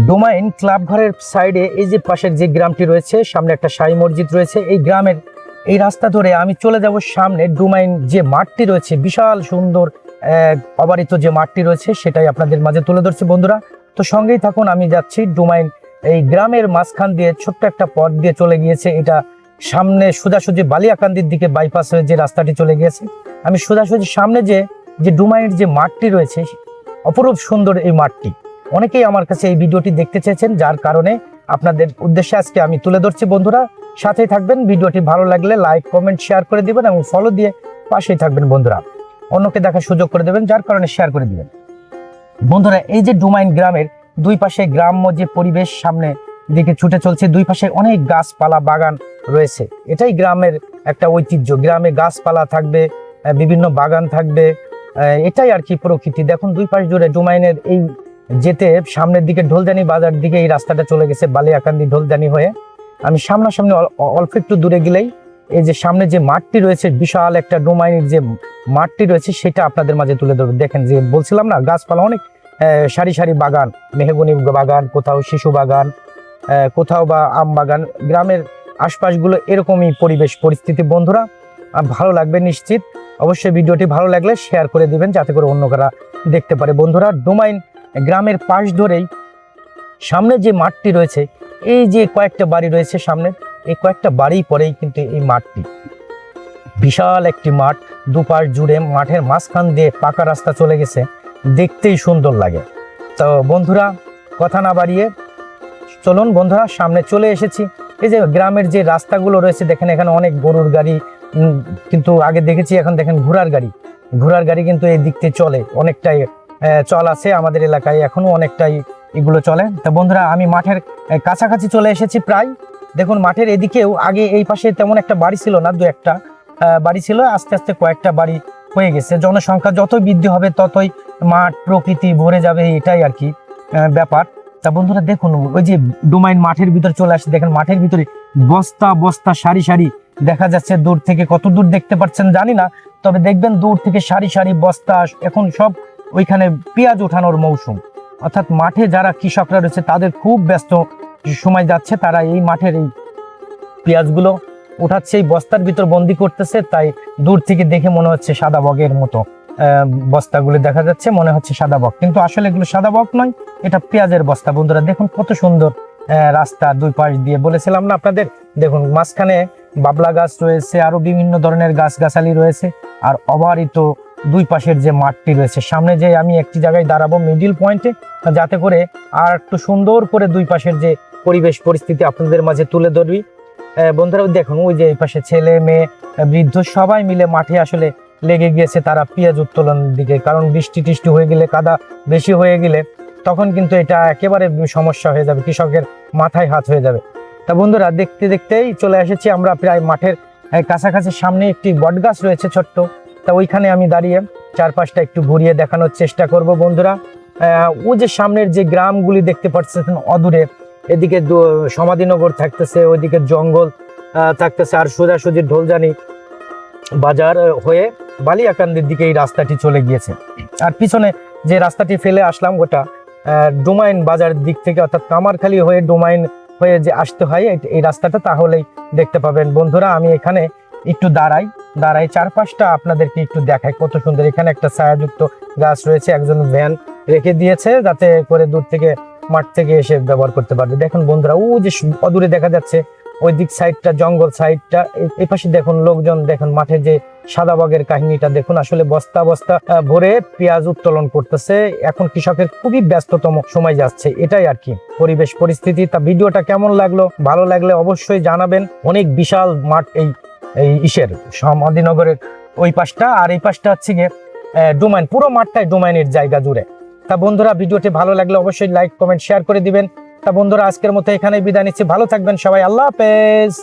Domain club ঘরের সাইডে এই যে পাশের যে গ্রামটি রয়েছে, সামনে একটা শাহী মসজিদ রয়েছে। এই গ্রামের এই রাস্তা ধরে আমি চলে যাব সামনে। ডোমাইন যে মাঠটি রয়েছে, বিশাল সুন্দর অবারিত যে মাঠটি রয়েছে, সেটাই আপনাদের মাঝে তুলে ধরছি বন্ধুরা। তো সঙ্গেই থাকুন, আমি যাচ্ছি ডোমাইন। এই গ্রামের মাঝখান দিয়ে ছোট্ট একটা পথ দিয়ে চলে গিয়েছে, এটা সামনে সোজাসুজি বালিয়াকান্দির দিকে বাইপাস হয়ে যে রাস্তাটি চলে গিয়েছে। আমি সোজাসুজি সামনে যে ডোমাইনের যে মাঠটি রয়েছে, অপরূপ সুন্দর এই মাঠটি। অনেকেই আমার কাছে এই ভিডিওটি দেখতে চেয়েছেন, যার কারণে আপনাদের উদ্দেশ্যে আজকে আমি তুলে ধরছি বন্ধুরা। সাথেই থাকবেন, ভিডিওটি ভালো লাগলে লাইক কমেন্ট শেয়ার করে দিবেন এবং ফলো দিয়ে পাশেই থাকবেন বন্ধুরা। অন্যকে দেখার সুযোগ করে দেবেন, যার কারণে শেয়ার করে দিবেন বন্ধুরা। এই যে ডোমাইন গ্রামের দুই পাশে গ্রাম্য যে পরিবেশ সামনে দিকে ছুটে চলছে, দুই পাশে অনেক গাছপালা বাগান রয়েছে। এটাই গ্রামের একটা ঐতিহ্য, গ্রামে গাছপালা থাকবে, বিভিন্ন বাগান থাকবে, এটাই আর কি প্রকৃতি। দেখুন দুই পাশ জুড়ে ডোমাইনের এই যেতে সামনের দিকে ঢোলদানি বাজার দিকে এই রাস্তাটা চলে গেছে বালিয়াকান্দি ঢোলদানি হয়ে। আমি সামনাসামনি অল্প একটু দূরে গেলেই এই যে সামনে যে মাঠটি রয়েছে, বিশাল একটা ডোমাইনের যে মাঠটি রয়েছে, সেটা আপনাদের মাঝে তুলে ধরবো। দেখেন যে বলছিলাম না, গাছপালা অনেক, সারি সারি বাগান, মেহগনি বাগান, কোথাও শিশু বাগান, কোথাও বা আম বাগান। গ্রামের আশপাশগুলো এরকমই পরিবেশ পরিস্থিতি বন্ধুরা। ভালো লাগবে নিশ্চিত। অবশ্যই ভিডিওটি ভালো লাগলে শেয়ার করে দিবেন, যাতে করে অন্যরা দেখতে পারে বন্ধুরা। ডোমাইন গ্রামের পাশ ধরেই সামনে যে মাঠটি রয়েছে, এই যে কয়েকটা বাড়ি রয়েছে সামনে, এই কয়েকটা বাড়ি পরেই কিন্তু এই মাঠটি। বিশাল একটি মাঠ, দুপাশ জুড়ে মাঠের মাঝখান দিয়ে পাকা রাস্তা চলে গেছে, দেখতেই সুন্দর লাগে। তো বন্ধুরা কথা না বাড়িয়ে চলুন বন্ধুরা, সামনে চলে এসেছি। এই যে গ্রামের যে রাস্তাগুলো রয়েছে, দেখেন এখানে অনেক গরুর গাড়ি, কিন্তু আগে দেখেছি, এখন দেখেন ঘোড়ার গাড়ি কিন্তু এই দিক থেকে চলে, অনেকটাই চল আছে আমাদের এলাকায়, এখনো অনেকটাই এগুলো চলে। তা বন্ধুরা আমি মাঠের কাছাকাছি চলে এসেছি প্রায়। দেখুন মাঠের এদিকেও আগে এই পাশে তেমন একটা বাড়ি ছিল না, দু একটা বাড়ি ছিল, আস্তে আস্তে কয়েকটা বাড়ি হয়ে গেছে। জনসংখ্যা যতই বৃদ্ধি হবে ততই মাঠ প্রকৃতি ভরে যাবে, এটাই আর কি ব্যাপার। তা বন্ধুরা দেখুন ওই যে ডোমাইন মাঠের ভিতরে চলে আসছে, দেখেন মাঠের ভিতরে বস্তা বস্তা সারি সারি দেখা যাচ্ছে। দূর থেকে কত দূর দেখতে পাচ্ছেন জানি না, তবে দেখবেন দূর থেকে সারি সারি বস্তা। এখন সব ওইখানে পেঁয়াজ উঠানোর মৌসুম, অর্থাৎ মাঠে যারা কৃষকরা রয়েছে তাদের খুব ব্যস্ত সময় যাচ্ছে, তারা এই মাঠের এই পেঁয়াজগুলো উঠাচ্ছে, এই বস্তার ভিতর বন্দি করতেছে। তাই দূর থেকে দেখে মনে হচ্ছে সাদা বগের মতো বস্তাগুলো দেখা যাচ্ছে, মনে হচ্ছে সাদা বগ, কিন্তু আসলে এগুলো সাদা বগ নয়, এটা পেঁয়াজের বস্তা বন্ধুরা। দেখুন কত সুন্দর রাস্তা দুই পাশ দিয়ে, বলেছিলাম না আপনাদের। দেখুন মাঝখানে বাবলা গাছ রয়েছে, আরো বিভিন্ন ধরনের গাছগাছালি রয়েছে, আর অবারিত দুই পাশের যে মাঠটি রয়েছে। সামনে যে আমি একটি জায়গায় দাঁড়াবো মিডিল পয়েন্টে, যাতে করে আর একটু সুন্দর করে দুই পাশের যে পরিবেশ পরিস্থিতি আপনাদের মাঝে তুলে ধরবি বন্ধুরা। দেখুন ওই যে এই পাশে ছেলে মেয়ে বৃদ্ধ সবাই মিলে মাঠে আসলে লেগে গিয়েছে, তারা পেঁয়াজ উত্তোলনের দিকে। কারণ বৃষ্টি টিষ্টি হয়ে গেলে, কাদা বেশি হয়ে গেলে তখন কিন্তু এটা একেবারে সমস্যা হয়ে যাবে, কৃষকের মাথায় হাত হয়ে যাবে। তা বন্ধুরা দেখতে দেখতেই চলে এসেছি আমরা প্রায় মাঠের কাছাকাছি। সামনে একটি বট গাছ রয়েছে ছোট্ট, তা ওইখানে আমি দাঁড়িয়ে চারপাশটা একটু ঘুরিয়ে দেখানোর চেষ্টা করব বন্ধুরা। ও যে সামনের যে গ্রামগুলি দেখতে পাচ্ছেন অদূরে, এদিকে সমাধিনগর থাকতেছে, ওইদিকে জঙ্গল থাকতেছে, আর সোজাসুজি ঢোলজানি বাজার হয়ে বালিয়াকান্দির দিকে এই রাস্তাটি চলে গিয়েছে। আর পিছনে যে রাস্তাটি ফেলে আসলাম ওটা ডোমাইন বাজার দিক থেকে, অর্থাৎ কামারখালী হয়ে ডোমাইন হয়ে যে আসতে হয় এই রাস্তাটা, তাহলেই দেখতে পাবেন বন্ধুরা। আমি এখানে একটু দাঁড়াই চারপাশটা আপনাদেরকে একটু দেখাই, কত সুন্দর। এখানে একটা ছায়াযুক্ত গাছ রয়েছে, একজন ভ্যান রেখে দিয়েছে যাতে করে দূর থেকে মাঠ থেকে এসে ব্যবহার করতে পারবে। দেখুন বন্ধুরা ও যে অদূরে দেখা যাচ্ছে ওই দিক সাইডটা, জঙ্গল সাইডটা, এই পাশে দেখুন লোকজন, দেখুন মাঠে যে সাদা বাগের কাহিনীটা দেখুন। আসলে বস্তা বস্তা ভরে পেঁয়াজ উত্তোলন করতেছে, এখন কৃষকের খুবই ব্যস্ততম সময় যাচ্ছে, এটাই আর কি পরিবেশ পরিস্থিতি। তা ভিডিওটা কেমন লাগলো, ভালো লাগলে অবশ্যই জানাবেন। অনেক বিশাল মাঠ এই ইসের সমাধিনগরের ওই পাশটা, আর এই পাশটা হচ্ছে গিয়ে ডোমাইন, পুরো মাঠটাই ডোমাইনের জায়গা জুড়ে। তা বন্ধুরা ভিডিওটি ভালো লাগলে অবশ্যই লাইক কমেন্ট শেয়ার করে দিবেন। তা বন্ধুরা আজকের মতো এখানেই বিদায় নিচ্ছি, ভালো থাকবেন সবাই, আল্লাহ হাফেজ।